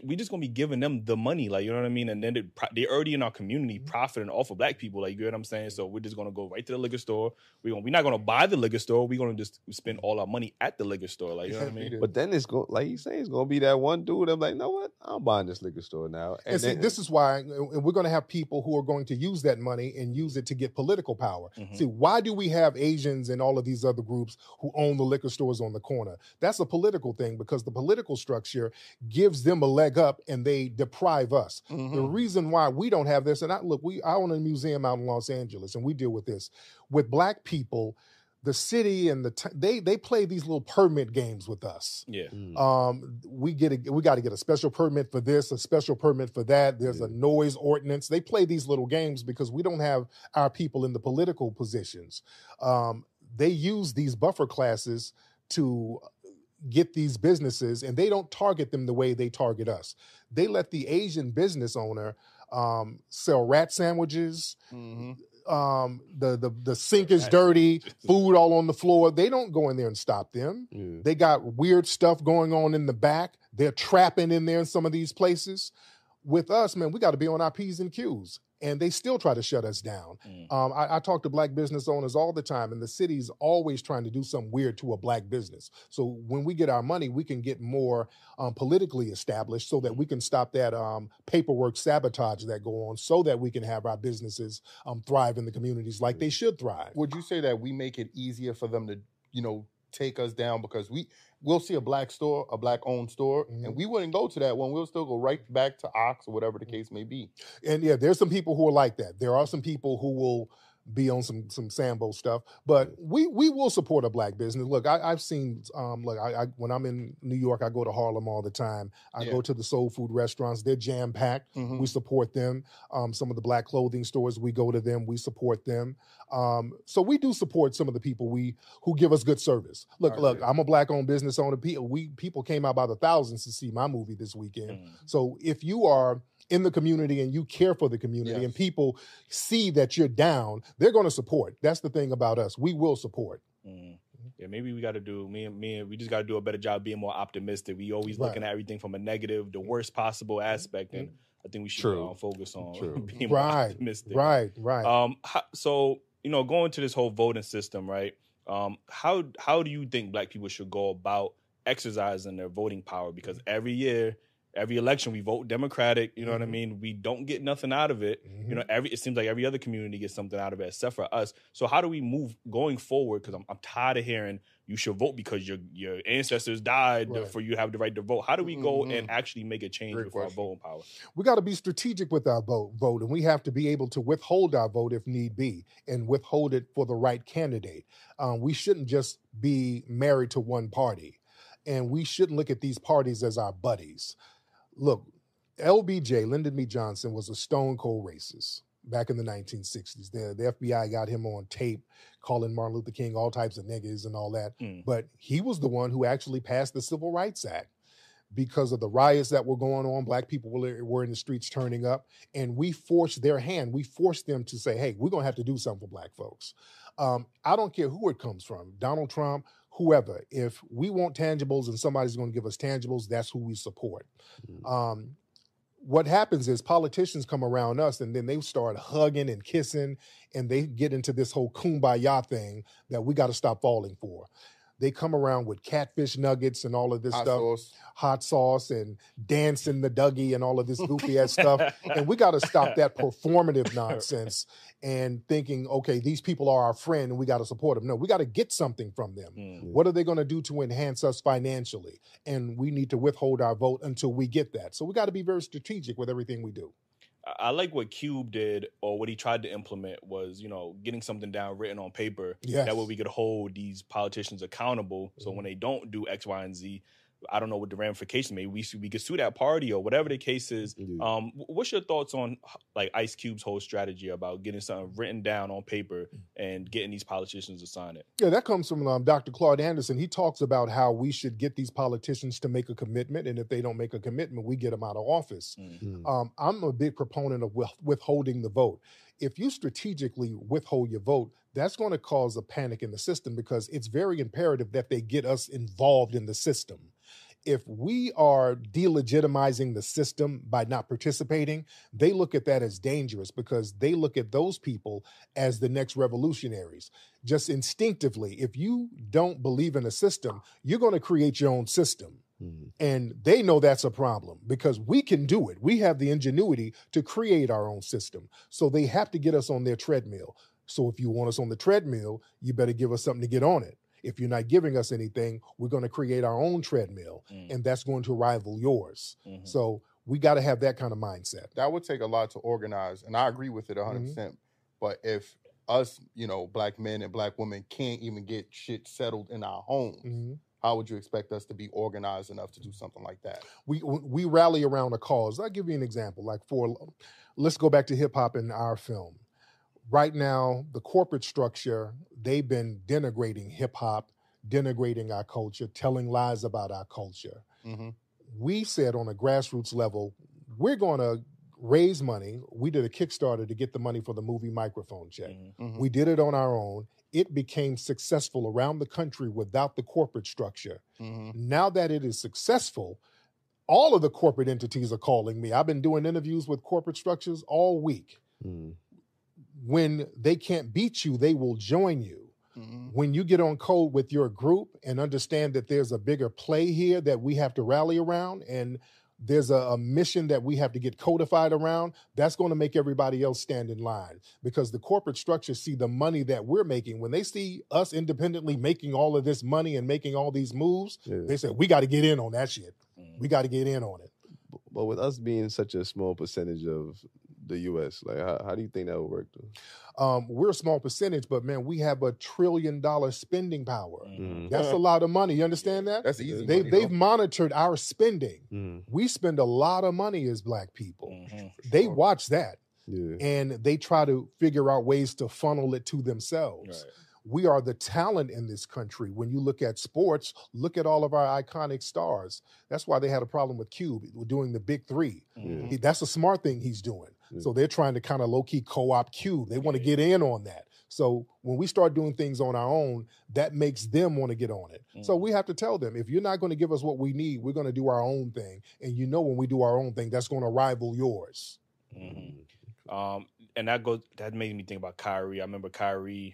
We just gonna be giving them the money, like, you know what I mean? And then they're already in our community profiting off of Black people, like, you know what I'm saying? So we're just gonna go right to the liquor store. We're not gonna buy the liquor store. We're gonna just spend all our money at the liquor store, like, you know what I mean? But then it's going, like you say, it's gonna be that one dude. I'm like, you know what? I'm buying this liquor store now. And see, this is why, and we're gonna have people who are going to use that money and use it to get political power. See, why do we have Asians and all of these other groups who own the liquor stores on the corner? That's a political thing because the political structure gives them a leg up and they deprive us. The reason why we don't have this, and I own a museum out in Los Angeles and we deal with this. With Black people, the city and they play these little permit games with us. We got to get a special permit for this, a special permit for that. There's a noise ordinance. They play these little games because we don't have our people in the political positions. They use these buffer classes to get these businesses, and they don't target them the way they target us. They let the Asian business owner sell rat sandwiches. The sink is dirty, food all on the floor. They don't go in there and stop them. They got weird stuff going on in the back. They're trapping in there in some of these places. With us, man, we got to be on our P's and Q's. And they still try to shut us down. I talk to Black business owners all the time, and the city's always trying to do something weird to a Black business. So when we get our money, we can get more politically established so that we can stop that paperwork sabotage that go on so that we can have our businesses thrive in the communities like they should thrive. Would you say that we make it easier for them to, take us down because we'll see a Black store, a Black-owned store, and we wouldn't go to that one. We'll still go right back to Ox or whatever the case may be. And yeah, there's some people who are like that. There are some people who will be on some Sambo stuff. But we will support a black business. Look, I've seen, when I'm in New York, I go to Harlem all the time. I go to the soul food restaurants. They're jam-packed. We support them. Some of the black clothing stores, we go to them. We support them. So we do support some of the people who give us good service. Look, I'm a black-owned business owner. People came out by the thousands to see my movie this weekend. So if you are in the community and you care for the community and people see that you're down, they're going to support. That's the thing about us. We will support. Yeah, maybe we got to do, we just got to do a better job being more optimistic. We always looking at everything from a negative, the worst possible aspect. And I think we should focus on being more optimistic. Right. So, going to this whole voting system, right? How do you think black people should go about exercising their voting power? Because every year, every election, we vote Democratic. You know what I mean? We don't get nothing out of it. It seems like every other community gets something out of it except for us. So how do we move going forward? Because I'm tired of hearing you should vote because your ancestors died for you to have the right to vote. How do we go and actually make a change with our voting power? We got to be strategic with our vote, and we have to be able to withhold our vote if need be, and withhold it for the right candidate. We shouldn't just be married to one party, and we shouldn't look at these parties as our buddies. Look, LBJ, Lyndon B. Johnson, was a stone cold racist back in the 1960s. The FBI got him on tape calling Martin Luther King all types of niggas and all that. But he was the one who actually passed the Civil Rights Act because of the riots that were going on. Black people were in the streets turning up, and we forced their hand. We forced them to say, hey, we're going to have to do something for black folks. I don't care who it comes from, Donald Trump, whoever. If we want tangibles and somebody's going to give us tangibles, that's who we support. What happens is politicians come around us and then they start hugging and kissing, and they get into this whole kumbaya thing that we got to stop falling for. They come around with catfish nuggets and all of this hot sauce and dancing the Dougie and all of this goofy ass stuff. And we got to stop that performative nonsense and thinking, okay, these people are our friend and we got to support them. No, we got to get something from them. What are they going to do to enhance us financially? And we need to withhold our vote until we get that. So we got to be very strategic with everything we do. I like what Cube did, or what he tried to implement was, getting something down written on paper. That way we could hold these politicians accountable. So when they don't do X, Y, and Z, I don't know what the ramifications may be. We could sue that party or whatever the case is. What's your thoughts on like Ice Cube's whole strategy about getting something written down on paper and getting these politicians to sign it? Yeah, that comes from Dr. Claude Anderson. He talks about how we should get these politicians to make a commitment, and if they don't make a commitment, we get them out of office. I'm a big proponent of withholding the vote. If you strategically withhold your vote, that's going to cause a panic in the system because it's very imperative that they get us involved in the system. If we are delegitimizing the system by not participating, they look at that as dangerous because they look at those people as the next revolutionaries. Just instinctively, if you don't believe in a system, you're going to create your own system. And they know that's a problem because we can do it. We have the ingenuity to create our own system. So they have to get us on their treadmill. So if you want us on the treadmill, you better give us something to get on it. If you're not giving us anything, we're going to create our own treadmill, and that's going to rival yours. So we got to have that kind of mindset. That would take a lot to organize, and I agree with it 100%. But if us, black men and black women can't even get shit settled in our homes, how would you expect us to be organized enough to do something like that? We rally around a cause. I'll give you an example. Let's go back to hip hop and our film. Right now, the corporate structure, they've been denigrating hip hop, denigrating our culture, telling lies about our culture. We said on a grassroots level, we're going to raise money. We did a Kickstarter to get the money for the movie Microphone Check. We did it on our own. It became successful around the country without the corporate structure. Now that it is successful, all of the corporate entities are calling me. I've been doing interviews with corporate structures all week. When they can't beat you, they will join you. When you get on code with your group and understand that there's a bigger play here that we have to rally around, and there's a mission that we have to get codified around, that's going to make everybody else stand in line because the corporate structures see the money that we're making. When they see us independently making all of this money and making all these moves, they say, we got to get in on that shit. We got to get in on it. But with us being such a small percentage of the U.S.? Like, how do you think that would work? We're a small percentage, but man, we have $1 trillion spending power. That's a lot of money. You understand that? That's easy. They've monitored our spending. We spend a lot of money as Black people. They watch that. Yeah. And they try to figure out ways to funnel it to themselves. Right. We are the talent in this country. When you look at sports, look at all of our iconic stars. That's why they had a problem with Cube doing the big three. That's a smart thing he's doing. So they're trying to kind of low-key co-opt Cube. They want to get in on that. So when we start doing things on our own, that makes them want to get on it. So we have to tell them, if you're not going to give us what we need, we're going to do our own thing. And you know when we do our own thing, that's going to rival yours. And that made me think about Kyrie. I remember Kyrie,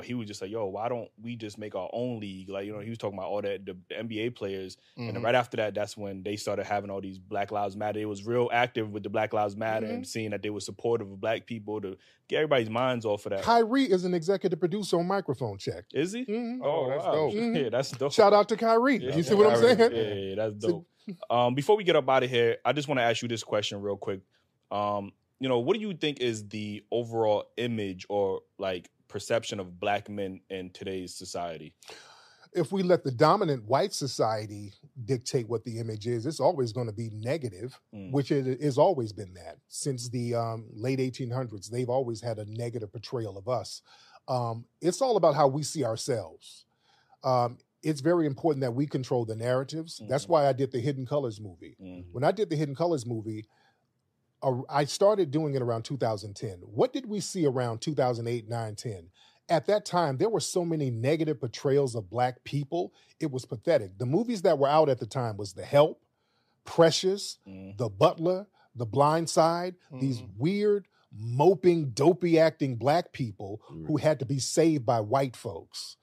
he was just like, yo, why don't we just make our own league? Like, he was talking about all that, the NBA players. And then right after that, that's when they started having all these Black Lives Matter. It was real active with the Black Lives Matter and seeing that they were supportive of Black people to get everybody's minds off of that. Kyrie is an executive producer on Microphone Check. Is he? Oh, that's dope. Yeah, that's dope. Shout out to Kyrie. You see what I'm saying? Yeah, that's dope. Before we get up out of here, I just want to ask you this question real quick. What do you think is the overall image or like perception of Black men in today's society? If we let the dominant white society dictate what the image is, it's always going to be negative, which it has always been that. Since the late 1800s, they've always had a negative portrayal of us. It's all about how we see ourselves. It's very important that we control the narratives. That's why I did the Hidden Colors movie. When I did the Hidden Colors movie, I started doing it around 2010. What did we see around 2008, 9, 10? At that time, there were so many negative portrayals of Black people. It was pathetic. The movies that were out at the time was The Help, Precious, The Butler, The Blind Side, these weird, moping, dopey acting Black people who had to be saved by white folks.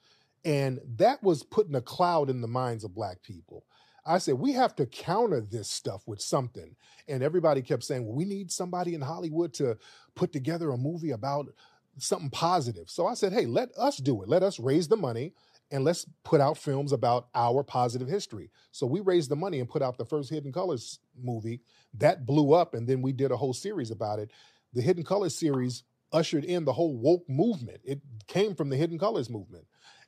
And that was putting a cloud in the minds of Black people. I said, we have to counter this stuff with something. And everybody kept saying, well, we need somebody in Hollywood to put together a movie about something positive. So I said, hey, let us do it. Let us raise the money and let's put out films about our positive history. So we raised the money and put out the first Hidden Colors movie. That blew up, and then we did a whole series about it. The Hidden Colors series ushered in the whole woke movement. It came from the Hidden Colors movement.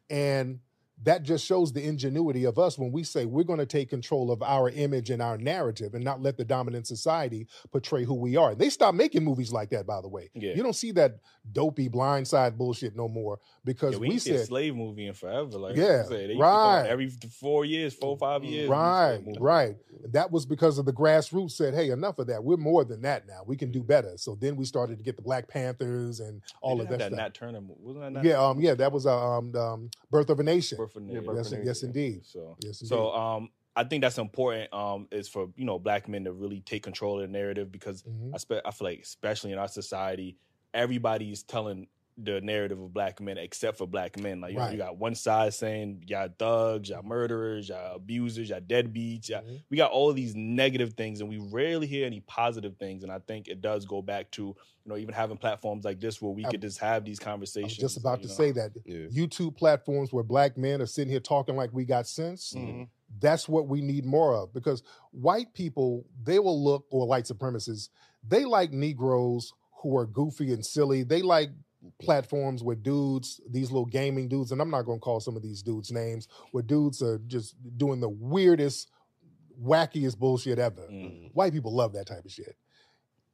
And that just shows the ingenuity of us when we say we're going to take control of our image and our narrative and not let the dominant society portray who we are. They stopped making movies like that, by the way. Yeah. You don't see that dopey Blind Side bullshit no more because we said a slave movie in forever. Like they right. Every 4 years, 4 or 5 years. Right. That was because of the grassroots said, hey, enough of that. We're more than that now. We can do better. So then we started to get the Black Panthers and all of that stuff. Nat Turner movie. Wasn't that Nat that was Birth of a Nation. Yes, indeed. So I think that's important. Is for Black men to really take control of the narrative because I feel like especially in our society, everybody's telling the narrative of Black men except for Black men. Like you got one side saying y'all thugs, y'all murderers, y'all abusers, y'all deadbeats. We got all of these negative things, and we rarely hear any positive things. And I think it does go back to even having platforms like this where we could just have these conversations. I was just about to say that YouTube platforms where Black men are sitting here talking like we got sense. That's what we need more of, because white people, they will look, or white supremacists, they like Negroes who are goofy and silly. They like platforms where dudes, these little gaming dudes, and I'm not going to call some of these dudes names, where dudes are just doing the weirdest, wackiest bullshit ever. White people love that type of shit.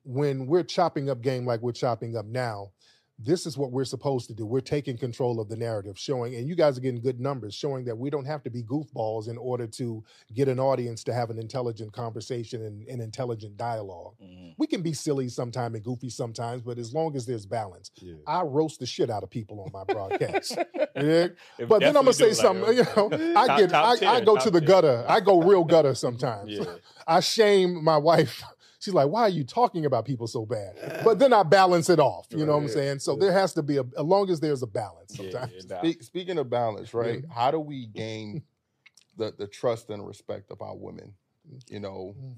When we're chopping up game like we're chopping up now, this is what we're supposed to do. We're taking control of the narrative, showing, and you guys are getting good numbers, showing that we don't have to be goofballs in order to get an audience to have an intelligent conversation and an intelligent dialogue. We can be silly sometimes and goofy sometimes, but as long as there's balance. I roast the shit out of people on my broadcast. But then I'm gonna say something. I go to the gutter. I go real gutter sometimes. I shame my wife. She's like, why are you talking about people so bad? But then I balance it off. You know what I'm saying? So there has to be, as long as there's a balance sometimes. Speaking of balance, right? How do we gain the trust and respect of our women?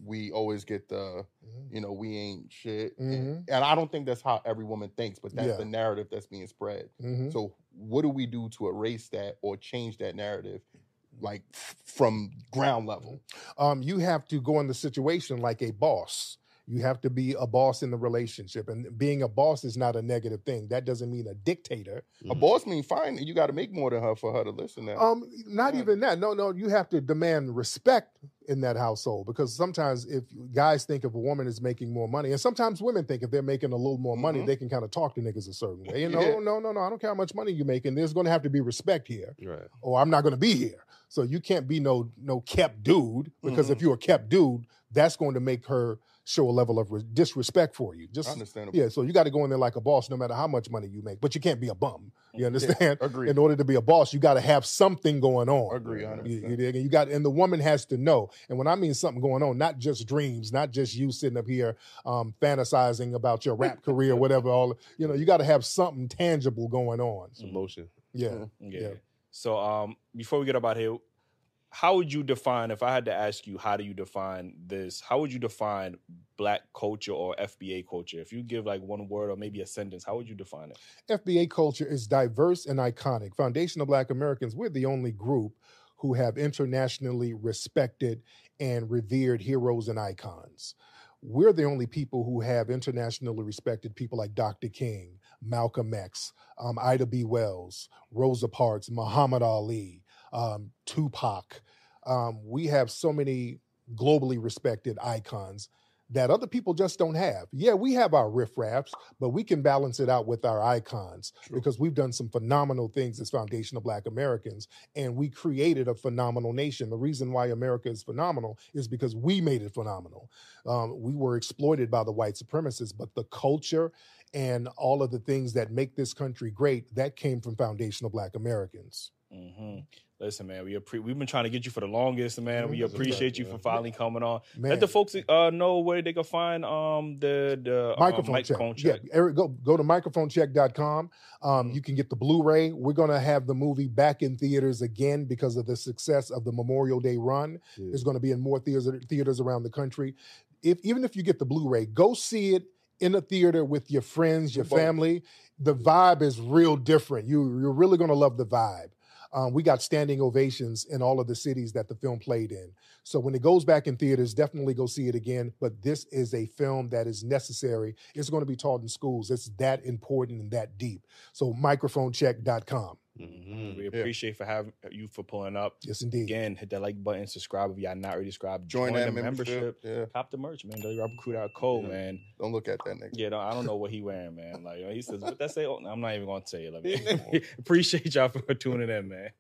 We always get the, we ain't shit. And I don't think that's how every woman thinks, but that's the narrative that's being spread. So what do we do to erase that or change that narrative? Like from ground level. You have to go in the situation like a boss. You have to be a boss in the relationship. And being a boss is not a negative thing. That doesn't mean a dictator. A boss means fine. You got to make more than her for her to listen to. Not even that. No, you have to demand respect in that household, because sometimes if guys think if a woman is making more money, and sometimes women think if they're making a little more money, they can kind of talk to niggas a certain way. No, I don't care how much money you're making. There's going to have to be respect here, Right. or I'm not going to be here. So you can't be no kept dude, because if you're a kept dude, that's going to make her show a level of disrespect for you. Just understandable. Yeah, so you got to go in there like a boss no matter how much money you make, but you can't be a bum. You understand? Yeah, agree. In order to be a boss, you got to have something going on. Agree, 100%. And the woman has to know. And when I mean something going on, not just dreams, not just you sitting up here fantasizing about your rap career, whatever. You got to have something tangible going on. Some motion. Yeah. So before we get up out here, how would you define, if I had to ask you, how do you define this? How would you define Black culture or FBA culture? If you give like one word or maybe a sentence, how would you define it? FBA culture is diverse and iconic. Foundation of Black Americans, we're the only group who have internationally respected and revered heroes and icons. We're the only people who have internationally respected people like Dr. King, Malcolm X, Ida B. Wells, Rosa Parks, Muhammad Ali, Tupac. We have so many globally respected icons that other people just don't have. Yeah, we have our riffraffs, but we can balance it out with our icons. True. Because we've done some phenomenal things as Foundation of Black Americans, and we created a phenomenal nation. The reason why America is phenomenal is because we made it phenomenal. We were exploited by the white supremacists, but the culture and all of the things that make this country great, that came from Foundation of Black Americans. Mm-hmm. Listen, man, we've been trying to get you for the longest, man. We appreciate you for finally coming on. Man. Let the folks know where they can find the microphone check. Yeah, Eric, go to microphonecheck.com. You can get the Blu-ray. We're going to have the movie back in theaters again because of the success of the Memorial Day run. Yeah. It's going to be in more theaters around the country. Even if you get the Blu-ray, go see it in a theater with your friends, your family. The vibe is real different. You're really going to love the vibe. We got standing ovations in all of the cities that the film played in. So when it goes back in theaters, definitely go see it again. But this is a film that is necessary. It's going to be taught in schools. It's that important and that deep. So microphonecheck.com. Mm-hmm. We appreciate for pulling up. Yes, indeed. Again, hit that like button, subscribe if y'all not already subscribed. Join that membership. Yeah. Cop the merch, man. Dailyrapupcrew.co, man. Don't look at that nigga. Yeah, I don't know what he wearing, man. Like he says, what that say? Oh, I'm not even gonna tell you. Appreciate y'all for tuning in, man.